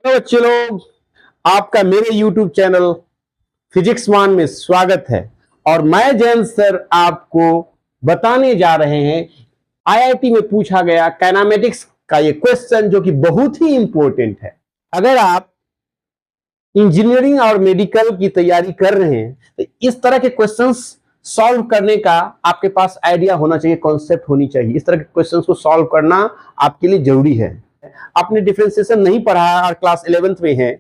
Hello बच्चे लोग, आपका मेरे YouTube चैनल फिजिक्स वन में स्वागत है। और मैं जयंत सर आपको बताने जा रहे हैं आईआईटी में पूछा गया काइनेमेटिक्स का ये क्वेश्चन, जो कि बहुत ही इंपॉर्टेंट है। अगर आप इंजीनियरिंग और मेडिकल की तैयारी कर रहे हैं तो इस तरह के क्वेश्चंस सॉल्व करने का आपके पास आइडिया होना चाहिए, कॉन्सेप्ट होनी चाहिए। इस तरह के क्वेश्चंस को सॉल्व करना आपके लिए जरूरी है। आपने डिफरेंशिएशन नहीं पढ़ा और क्लास 11th में है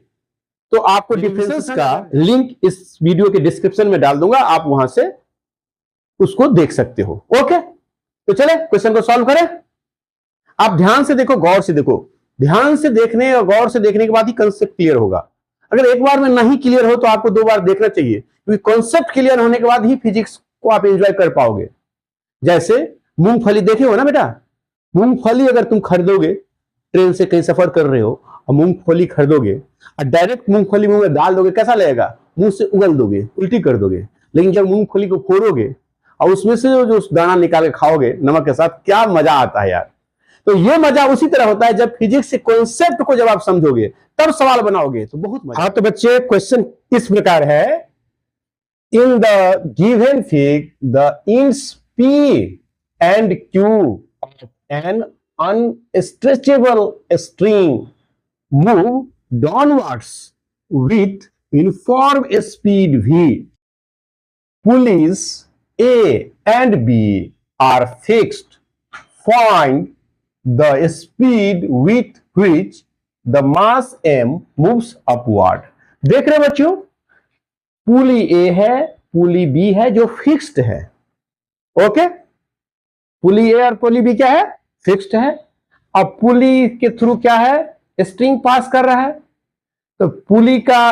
तो आपको डिफरेंसेस का लिंक इस वीडियो के डिस्क्रिप्शन में डाल दूंगा, आप वहां से उसको देख सकते हो। ओके, तो चले क्वेश्चन को सॉल्व करें। आप ध्यान से देखो, गौर से देखो। ध्यान से देखने और गौर से देखने के बाद ही कंसेप्ट क्लियर होगा। अगर एक बार में नहीं क्लियर हो तो आपको दो बार देखना चाहिए, क्योंकि कॉन्सेप्ट क्लियर होने के बाद ही फिजिक्स को आप एंजॉय कर पाओगे। जैसे मूंगफली देखे हो ना बेटा, मूंगफली अगर तुम खरीदोगे, ट्रेन से कहीं सफर कर रहे हो और मूंगफली खरीदोगे और डायरेक्ट मूंगफली मुंह में डाल दोगे, कैसा लगेगा? मुंह से उगल दोगे, उल्टी कर दोगे। लेकिन जब मूंगफली को फोड़ोगे और उसमें से जो दाना निकाल के खाओगे नमक के साथ, क्या मजा आता है यार। तो ये मजा उसी तरह होता है जब फिजिक्स के कॉन्सेप्ट को जब आप समझोगे तब सवाल बनाओगे तो बहुत मजा। तो बच्चे क्वेश्चन इस प्रकार है, in the given fig the ends P and Q of an unstretchable string move downwards with uniform speed V. Pulleys A and B are fixed. Find the speed with which the mass M moves upward. देख रहे बच्चों, पुली A है, पुली B है जो fixed है। Okay, पुली ए और पुली B क्या है? फिक्स्ड है। अब पुली के थ्रू क्या है? स्ट्रिंग पास कर रहा है। तो पुली का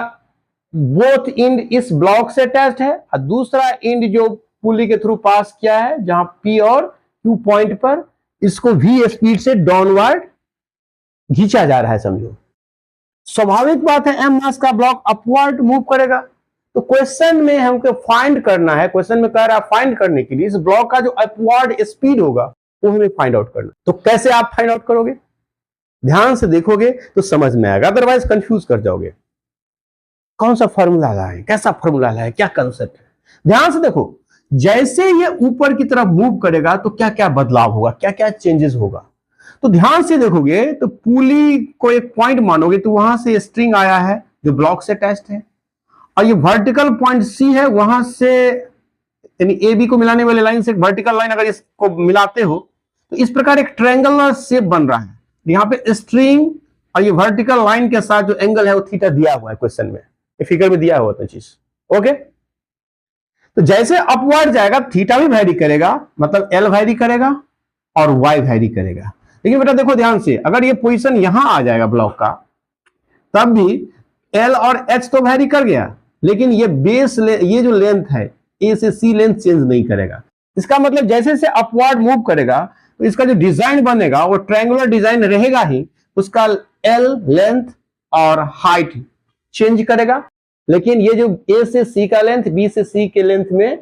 बोथ इंड इस ब्लॉक से अटैच्ड है और दूसरा इंड जो पुली के थ्रू पास किया है, जहां पी और क्यू पॉइंट पर, इसको वी स्पीड से डाउनवर्ड खींचा जा रहा है। समझो, स्वाभाविक बात है एम मास का ब्लॉक अपवर्ड मूव करेगा। तो क्वेश्चन में हमको फाइंड करना है, क्वेश्चन में कह रहा है फाइंड करने के लिए इस ब्लॉक का जो अपवर्ड स्पीड होगा वो हमें फाइंड आउट करना। तो कैसे आप फाइंड आउट करोगे? ध्यान से देखोगे तो समझ में आएगा, अदरवाइज कंफ्यूज कर जाओगे। कौन सा फॉर्मूला लाए है, कैसा फॉर्मूला लाए, क्या कंसेप्ट है। ध्यान से देखो, जैसे ये ऊपर की तरफ मूव करेगा तो क्या क्या बदलाव होगा, क्या क्या चेंजेस होगा। तो ध्यान से देखोगे तो पुली को एक पॉइंट मानोगे तो वहां से स्ट्रिंग आया है जो ब्लॉक से अटैच्ड है, और ये वर्टिकल पॉइंट सी है, वहां से यानी ए बी को मिलाने वाले लाइन से एक वर्टिकल लाइन अगर इसको मिलाते हो तो इस प्रकार एक ट्रायंगुलर शेप बन रहा है। यहाँ पे स्ट्रिंग और ये वर्टिकल लाइन के साथ जो एंगल है वो थीटा दिया हुआ है क्वेश्चन में, फिगर में दिया हुआ था चीज। ओके, तो जैसे अपवर्ड जाएगा थीटा भी वैरी करेगा, मतलब एल वैरी करेगा और वाई वैरी करेगा। लेकिन बेटा देखो ध्यान से, अगर ये पोजीशन यहां आ जाएगा ब्लॉक का, तब भी एल और एच तो वैरी कर गया, लेकिन ये बेस ये जो लेंथ है ए से सी लेंथ चेंज नहीं करेगा। इसका मतलब जैसे जैसे अपवर्ड मूव करेगा तो इसका जो डिजाइन बनेगा वो ट्रायंगुलर डिजाइन रहेगा ही, उसका एल लेंथ और हाइट चेंज करेगा। लेकिन ये जो ए से सी का लेंथ, बी से सी के लेंथ में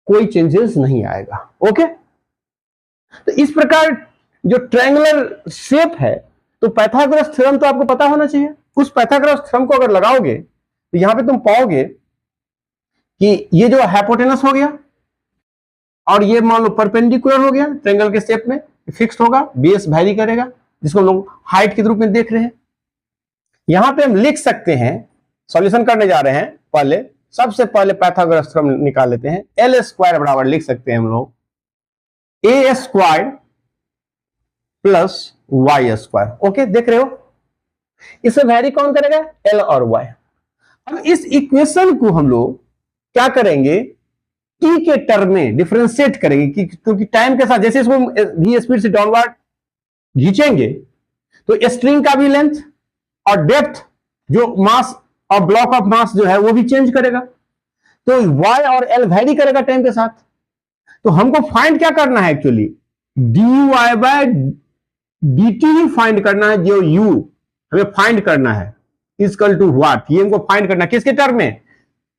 कोई चेंजेस नहीं आएगा। ओके, तो इस प्रकार जो ट्रायंगुलर शेप है, तो पाइथागोरस थ्योरम तो आपको पता होना चाहिए। उस पाइथागोरस थ्योरम को अगर लगाओगे तो यहां पे तुम पाओगे कि ये जो हाइपोटेनस हो गया और ये मान लो परपेंडिकुलर हो गया ट्रायंगल के शेप में, फिक्स्ड होगा, बेस वैरी करेगा, जिसको हम लोग हाइट के रूप में देख रहे हैं। यहां पे हम लिख सकते हैं, सॉल्यूशन करने जा रहे हैं, पहले सबसे पहले पाइथागोरस थ्योरम निकाल लेते हैं। एल स्क्वायर बराबर लिख सकते हैं हम लोग A square plus Y square. Okay, देख रहे हो, इसे वैरी कौन करेगा? एल और वाई। अब इस इक्वेशन को हम लोग क्या करेंगे? टी के टर्म में डिफरेंशिएट करेंगे, क्योंकि टाइम के साथ जैसे इसको वी स्पीड से डाउनवर्ड खींचेंगे तो स्ट्रिंग का भी लेंथ और डेप्थ, जो मास और ब्लॉक ऑफ मास जो है वो भी चेंज करेगा। तो वाई और एल वैरी करेगा टाइम के साथ। तो हमको फाइंड क्या करना है actually? D Y by D T ही फाइंड करना है, जो यू हमें फाइंड करना है इक्वल टू व्हाट, ये हमको फाइंड करना है किसके टर्म में?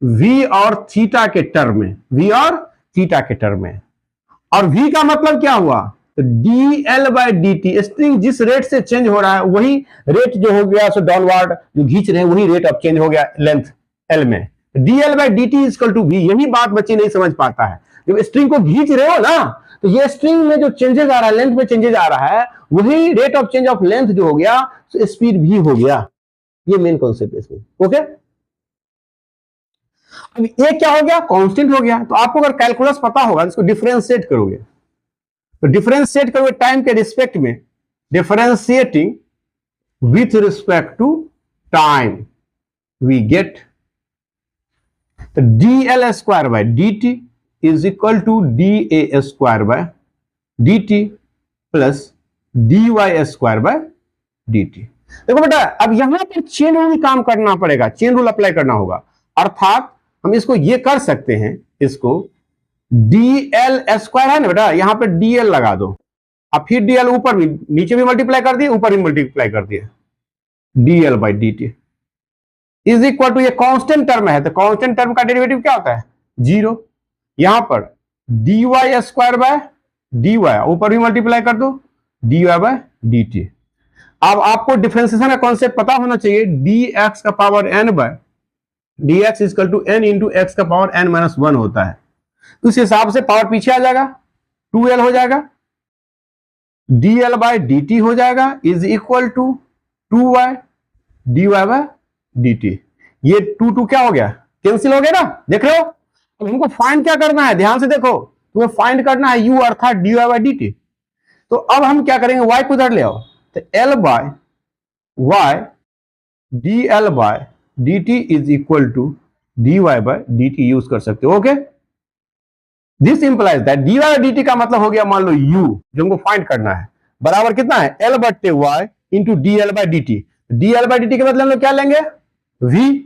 v और थीटा के टर्म में, v और थीटा के टर्म में। और v का मतलब क्या हुआ? तो dl बाई dt, स्ट्रिंग जिस रेट से चेंज हो रहा है वही रेट जो हो गया, सो डाउनवर्ड जो खींच रहे हैं वही रेट ऑफ चेंज हो गया लेंथ l में। dl by dt equal to v, यही बात बच्चे नहीं समझ पाता है। जब स्ट्रिंग को खींच रहे हो ना, तो ये स्ट्रिंग में जो चेंजेस आ रहा है, लेंथ में चेंजेस आ रहा है, वही rate of change of length जो हो गया, तो स्पीड भी हो गया। ये मेन कॉन्सेप्ट है इसमें। ओके, अब ये क्या हो गया, कांस्टेंट हो गया। तो आपको अगर कैलकुलस पता होगा, इसको डिफरेंशिएट करोगे, तो डिफरेंशिएट करोगे टाइम के रिस्पेक्ट में, differentiating with respect to time, we get dl square by dt is equal to da square by dt plus dy square by dt। देखो बेटा, अब यहां पर चेन रूल काम करना पड़ेगा, चेन रूल अप्लाई करना होगा। अर्थात हम इसको ये कर सकते हैं, इसको dl स्क्वायर है ना बेटा, यहां पर dl लगा दो, अब फिर dl ऊपर भी, नीचे भी मल्टीप्लाई कर दिए, ऊपर भी मल्टीप्लाई कर दिए, dl by dt is equal to, ये कांस्टेंट टर्म है, तो कांस्टेंट टर्म का डेरिवेटिव क्या होता है, 0। यहां पर dy स्क्वायर बाय dy, ऊपर भी मल्टीप्लाई कर दो, dy बाय dt। अब आपको डिफरेंशिएशन का कॉन्सेप्ट पता होना चाहिए, dx का power n by dx equal to n into x का पावर n माइनस 1 होता है। उस हिसाब से पावर पीछे आ जाएगा, 2l हो जाएगा, dl बाय dt हो जाएगा is equal to 2y dy by dt। ये 2 क्या हो गया, कैंसिल हो गया ना, देख रहे हो। अब हमको फाइंड क्या करना है, ध्यान से देखो, तुम्हें फाइंड करना है u अर्थात dy बाय dt। तो अब हम क्या करेंगे, y को उधर ले आओ, तो l by y dl by dt is equal to dy by dt use कर सकते हो। Okay, this implies that dy by dt का मतलब हो गया, मान लो u जो हमको फाइंड करना है, बराबर कितना है, l बट्टे y into dl by dt। dl by dt के बदले हम लोग क्या लेंगे, v।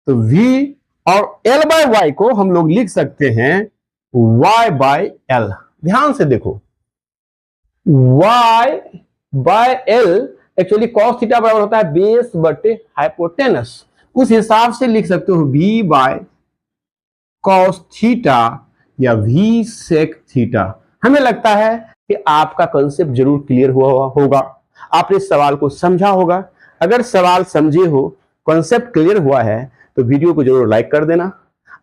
तो v और l बाय y को हम लोग लिख सकते हैं y बाय l। ध्यान से देखो, y by l actually cos theta बराबर होता है बेस बटे हाइपोटेनस। उस हिसाब से लिख सकते हो v बाय cos थीटा या v sec थीटा। हमें लगता है कि आपका कॉन्सेप्ट जरूर क्लियर हुआ होगा, आपने सवाल को समझा होगा। अगर सवाल समझे हो, कॉन्सेप्ट क्लियर हुआ है, तो वीडियो को जरूर लाइक कर देना।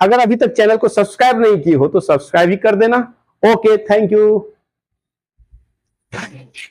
अगर अभी तक चैनल को सब्सक्राइब नहीं किए हो तो सब्सक्राइब ही कर देना। Okay, thank you.